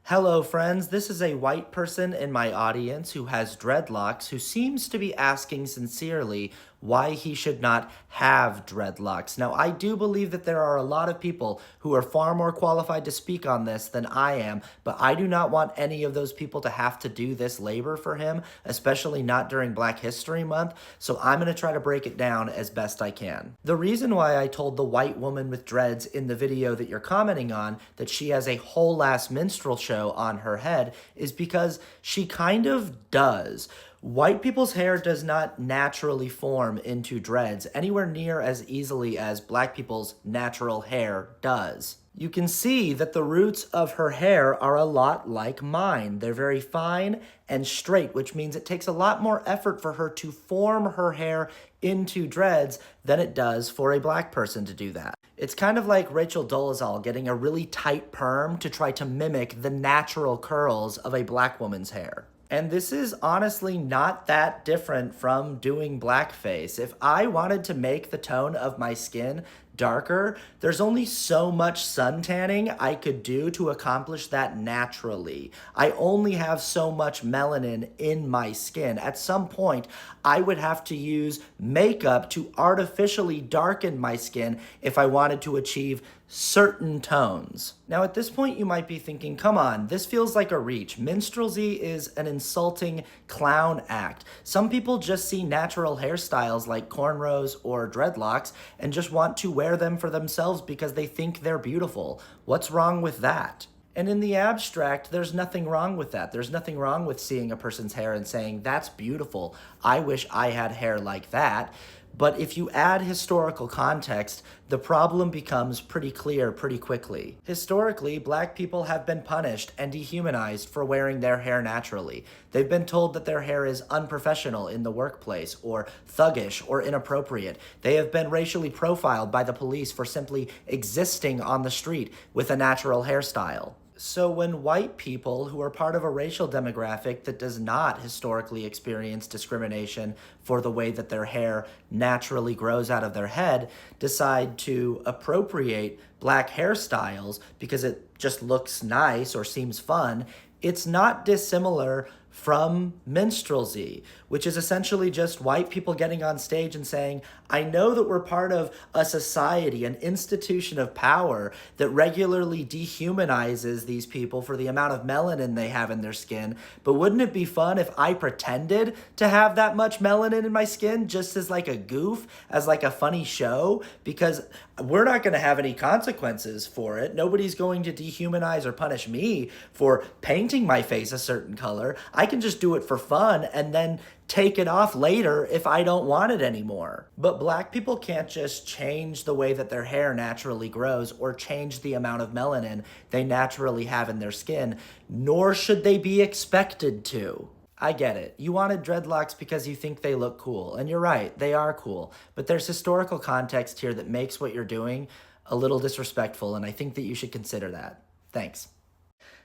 Hello, friends. This is a white person in my audience who has dreadlocks who seems to be asking sincerely why he should not have dreadlocks. Now, I do believe that there are a lot of people who are far more qualified to speak on this than I am, but I do not want any of those people to have to do this labor for him, especially not during Black History Month, so I'm going to try to break it down as best I can. The reason why I told the white woman with dreads in the video that you're commenting on that she has a whole-ass minstrel show on her head is because she kind of does. White people's hair does not naturally form into dreads anywhere near as easily as black people's natural hair does. You can see that the roots of her hair are a lot like mine. They're very fine and straight, which means it takes a lot more effort for her to form her hair into dreads than it does for a black person to do that. It's kind of like Rachel Dolezal getting a really tight perm to try to mimic the natural curls of a black woman's hair. And this is honestly not that different from doing blackface. If I wanted to make the tone of my skin darker, there's only so much sun tanning I could do to accomplish that naturally. I only have so much melanin in my skin. At some point, I would have to use makeup to artificially darken my skin if I wanted to achieve certain tones. Now at this point you might be thinking, come on, this feels like a reach. Minstrelsy is an insulting clown act. Some people just see natural hairstyles like cornrows or dreadlocks and just want to wear them for themselves because they think they're beautiful. What's wrong with that? And in the abstract, there's nothing wrong with that. There's nothing wrong with seeing a person's hair and saying, that's beautiful. I wish I had hair like that. But if you add historical context, the problem becomes pretty clear pretty quickly. Historically, black people have been punished and dehumanized for wearing their hair naturally. They've been told that their hair is unprofessional in the workplace, or thuggish, or inappropriate. They have been racially profiled by the police for simply existing on the street with a natural hairstyle. So when white people who are part of a racial demographic that does not historically experience discrimination for the way that their hair naturally grows out of their head decide to appropriate black hairstyles because it just looks nice or seems fun, it's not dissimilar from minstrelsy, which is essentially just white people getting on stage and saying, I know that we're part of a society, an institution of power that regularly dehumanizes these people for the amount of melanin they have in their skin, but wouldn't it be fun if I pretended to have that much melanin in my skin just as like a goof, as like a funny show? Because we're not going to have any consequences for it. Nobody's going to dehumanize or punish me for painting my face a certain color. I can just do it for fun and then take it off later if I don't want it anymore. But black people can't just change the way that their hair naturally grows or change the amount of melanin they naturally have in their skin, nor should they be expected to. I get it. You wanted dreadlocks because you think they look cool, and you're right, they are cool. But there's historical context here that makes what you're doing a little disrespectful, and I think that you should consider that. Thanks.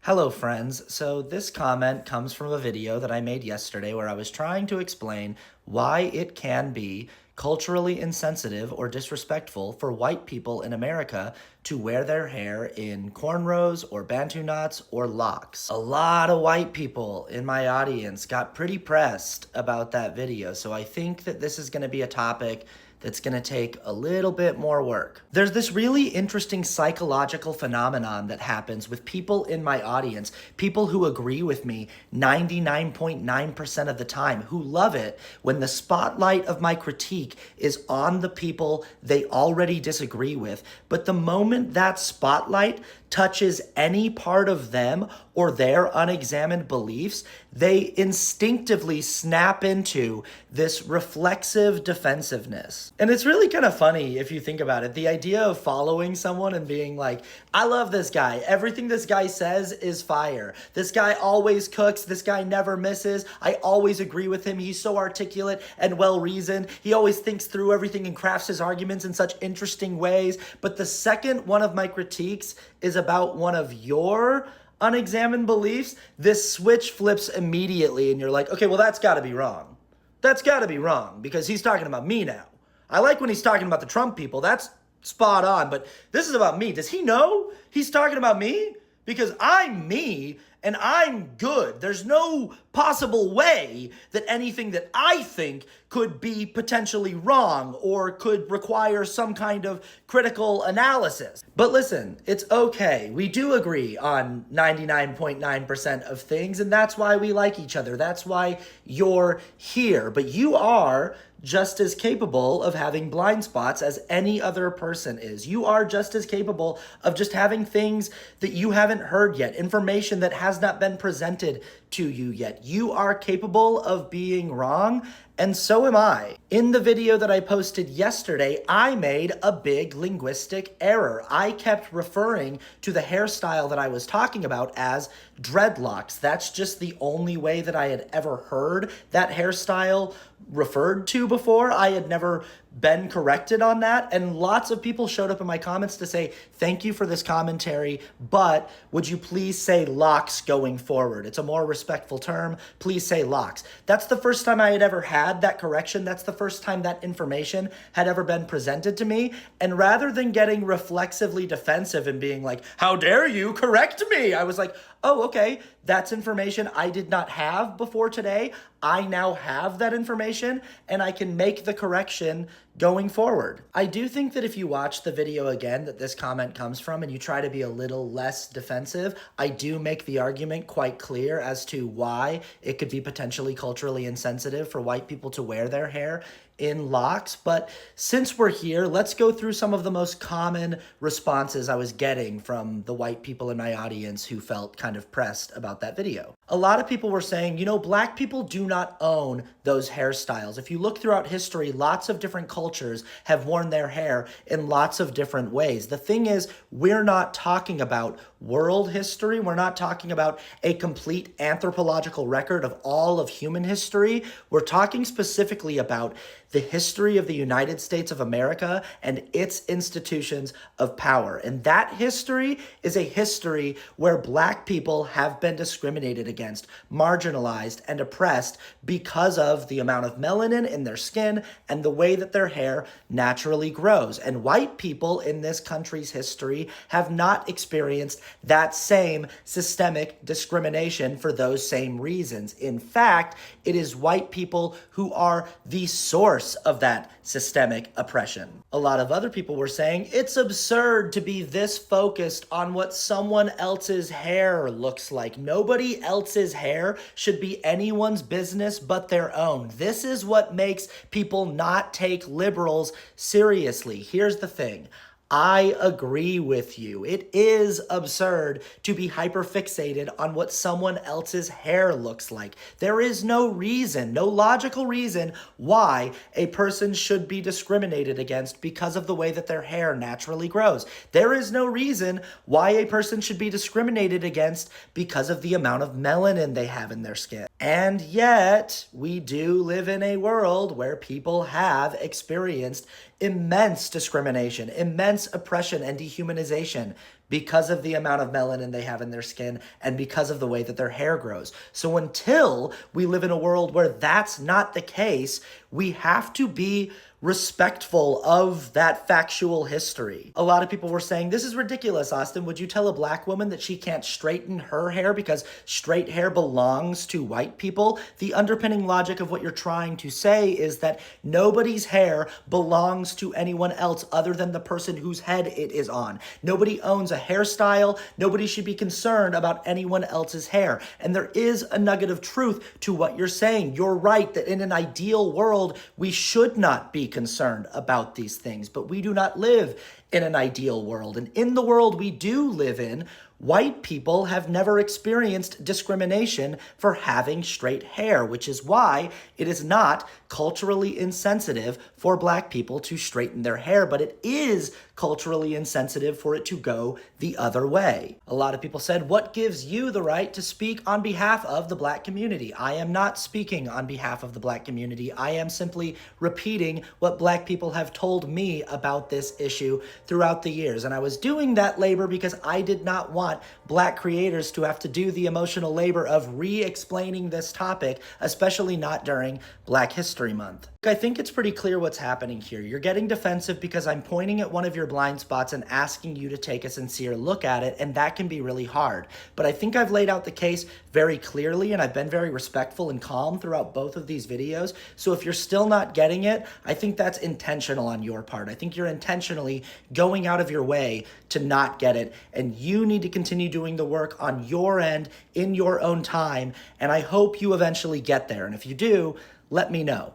Hello friends, so this comment comes from a video that I made yesterday where I was trying to explain why it can be culturally insensitive or disrespectful for white people in America to wear their hair in cornrows or bantu knots or locks. A lot of white people in my audience got pretty pressed about that video, so I think that this is going to be a topic that's going to take a little bit more work. There's this really interesting psychological phenomenon that happens with people in my audience, people who agree with me 99.9% of the time, who love it when the spotlight of my critique is on the people they already disagree with. But the moment that spotlight touches any part of them or their unexamined beliefs, they instinctively snap into this reflexive defensiveness. And it's really kind of funny if you think about it. The idea of following someone and being like, I love this guy. Everything this guy says is fire. This guy always cooks. This guy never misses. I always agree with him. He's so articulate and well-reasoned. He always thinks through everything and crafts his arguments in such interesting ways. But the second one of my critiques is about one of your unexamined beliefs, this switch flips immediately and you're like, okay, well, that's gotta be wrong. That's gotta be wrong because he's talking about me now. I like when he's talking about the Trump people. That's spot on, but this is about me. Does he know he's talking about me? because I'm me and I'm good. There's no possible way that anything that I think could be potentially wrong or could require some kind of critical analysis. But listen, it's okay. We do agree on 99.9% of things, and that's why we like each other. That's why you're here. But you are just as capable of having blind spots as any other person is. You are just as capable of just having things that you haven't heard yet, information that has not been presented to you yet. You are capable of being wrong, and so am I. In the video that I posted yesterday, I made a big linguistic error. I kept referring to the hairstyle that I was talking about as dreadlocks. That's just the only way that I had ever heard that hairstyle referred to before. I had never been corrected on that, and lots of people showed up in my comments to say, thank you for this commentary, but would you please say locks going forward? It's a more respectful term. Please say locks. That's the first time I had ever had that correction. That's the first time that information had ever been presented to me. And rather than getting reflexively defensive and being like, how dare you correct me? I was like, oh, okay, that's information I did not have before today. I now have that information and I can make the correction going forward. I do think that if you watch the video again that this comment comes from and you try to be a little less defensive, I do make the argument quite clear as to why it could be potentially culturally insensitive for white people to wear their hair in locks. But since we're here, let's go through some of the most common responses I was getting from the white people in my audience who felt kind of pressed about that video. A lot of people were saying, you know, black people do not own those hairstyles. If you look throughout history, lots of different cultures have worn their hair in lots of different ways. The thing is, we're not talking about world history. We're not talking about a complete anthropological record of all of human history. We're talking specifically about the history of the United States of America and its institutions of power. And that history is a history where black people have been discriminated against, marginalized, and oppressed because of the amount of melanin in their skin and the way that their hair naturally grows. And white people in this country's history have not experienced that same systemic discrimination for those same reasons. In fact, it is white people who are the source of that systemic oppression. A lot of other people were saying it's absurd to be this focused on what someone else's hair looks like. Nobody else's hair should be anyone's business but their own. This is what makes people not take liberals seriously. Here's the thing. I agree with you. It is absurd to be hyperfixated on what someone else's hair looks like. There is no reason, no logical reason why a person should be discriminated against because of the way that their hair naturally grows. There is no reason why a person should be discriminated against because of the amount of melanin they have in their skin. And yet, we do live in a world where people have experienced immense discrimination, immense oppression and dehumanization because of the amount of melanin they have in their skin and because of the way that their hair grows. So until we live in a world where that's not the case, we have to be respectful of that factual history. A lot of people were saying, this is ridiculous, Austin. Would you tell a black woman that she can't straighten her hair because straight hair belongs to white people? The underpinning logic of what you're trying to say is that nobody's hair belongs to anyone else other than the person whose head it is on. Nobody owns a hairstyle. Nobody should be concerned about anyone else's hair. And there is a nugget of truth to what you're saying. You're right that in an ideal world, we should not be concerned about these things, but we do not live in an ideal world. And in the world we do live in, white people have never experienced discrimination for having straight hair, which is why it is not culturally insensitive for black people to straighten their hair, but it is culturally insensitive for it to go the other way. A lot of people said, what gives you the right to speak on behalf of the black community? I am not speaking on behalf of the black community. I am simply repeating what black people have told me about this issue throughout the years. And I was doing that labor because I did not want black creators to have to do the emotional labor of re-explaining this topic, especially not during Black History Month. I think it's pretty clear what's happening here. You're getting defensive because I'm pointing at one of your blind spots and asking you to take a sincere look at it, and that can be really hard. But I think I've laid out the case very clearly, and I've been very respectful and calm throughout both of these videos. So if you're still not getting it, I think that's intentional on your part. I think you're intentionally going out of your way to not get it, and you need to continue doing the work on your end in your own time, and I hope you eventually get there. And if you do, let me know.